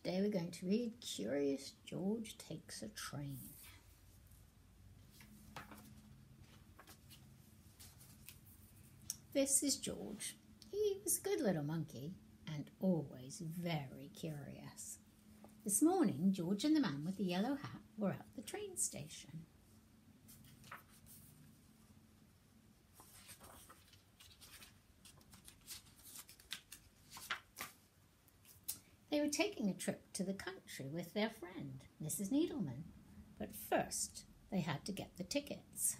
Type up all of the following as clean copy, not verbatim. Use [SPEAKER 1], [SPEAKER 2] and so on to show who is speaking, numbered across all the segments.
[SPEAKER 1] Today we're going to read Curious George Takes a Train. This is George. He was a good little monkey and always very curious. This morning, George and the man with the yellow hat were at the train station. They were taking a trip to the country with their friend, Mrs. Needleman, but first they had to get the tickets.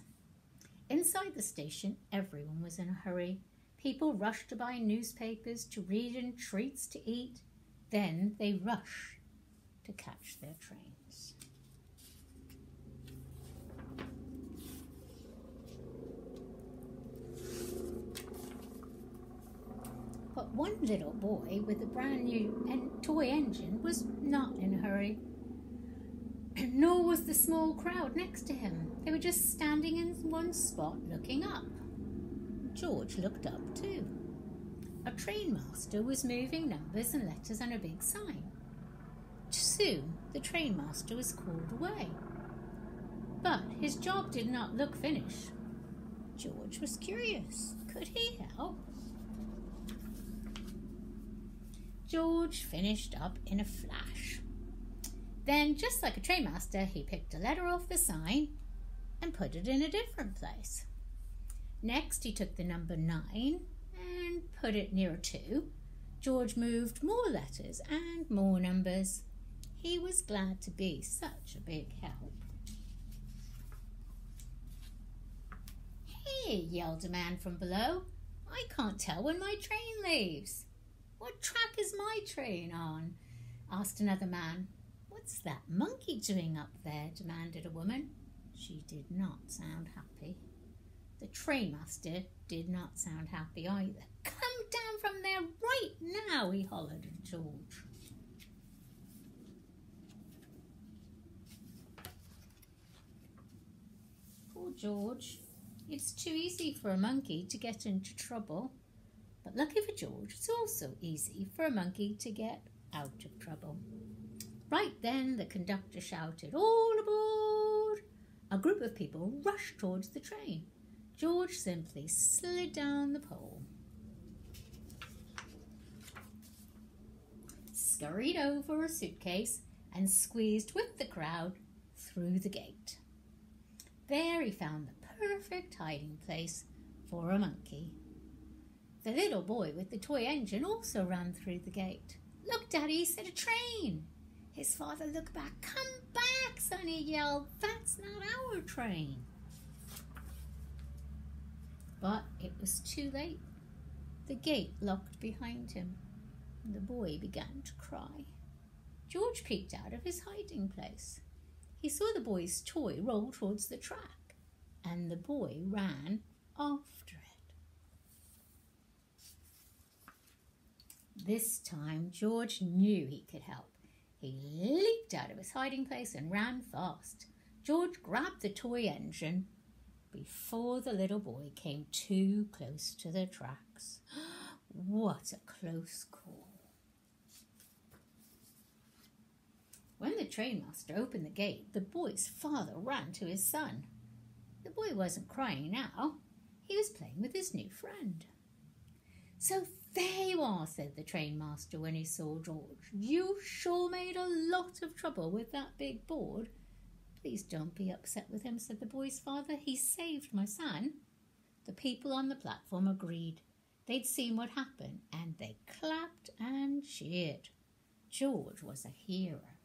[SPEAKER 1] Inside the station, everyone was in a hurry. People rushed to buy newspapers, to read, and treats to eat. Then they rushed to catch their trains. But one little boy with a brand new toy engine was not in a hurry, nor was the small crowd next to him. They were just standing in one spot looking up. George looked up too. A trainmaster was moving numbers and letters on a big sign. Soon the trainmaster was called away. But his job did not look finished. George was curious. Could he help? George finished up in a flash. Then, just like a trainmaster, he picked a letter off the sign and put it in a different place. Next, he took the number 9 and put it near a 2. George moved more letters and more numbers. He was glad to be such a big help. "Hey," yelled a man from below. "I can't tell when my train leaves." "What track is my train on?" asked another man. "What's that monkey doing up there?" demanded a woman. She did not sound happy. The trainmaster did not sound happy either. "Come down from there right now," he hollered at George. Poor George. It's too easy for a monkey to get into trouble. But lucky for George, it's also easy for a monkey to get out of trouble. Right then, the conductor shouted, "All aboard!" A group of people rushed towards the train. George simply slid down the pole, scurried over a suitcase, and squeezed with the crowd through the gate. There he found the perfect hiding place for a monkey. The little boy with the toy engine also ran through the gate. "Look, Daddy," said, "a train." His father looked back. "Come back, son," he yelled. "That's not our train." But it was too late. The gate locked behind him, and the boy began to cry. George peeked out of his hiding place. He saw the boy's toy roll towards the track, and the boy ran after it. This time, George knew he could help. He leaped out of his hiding place and ran fast. George grabbed the toy engine before the little boy came too close to the tracks. What a close call. When the trainmaster opened the gate, the boy's father ran to his son. The boy wasn't crying now. He was playing with his new friend. "So there you are," said the trainmaster when he saw George. "You sure made a lot of trouble with that big board." "Please don't be upset with him," said the boy's father. "He saved my son." The people on the platform agreed. They'd seen what happened, and they clapped and cheered. George was a hero.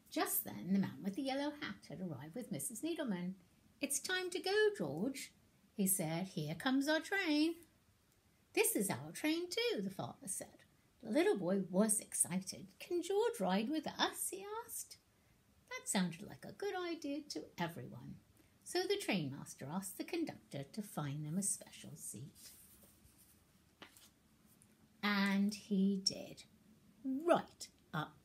[SPEAKER 1] Just then, the man with the yellow hat had arrived with Mrs. Needleman. "It's time to go, George," he said. "Here comes our train." "This is our train too," the father said. The little boy was excited. "Can George ride with us?" he asked. That sounded like a good idea to everyone. So the trainmaster asked the conductor to find them a special seat. And he did. Right up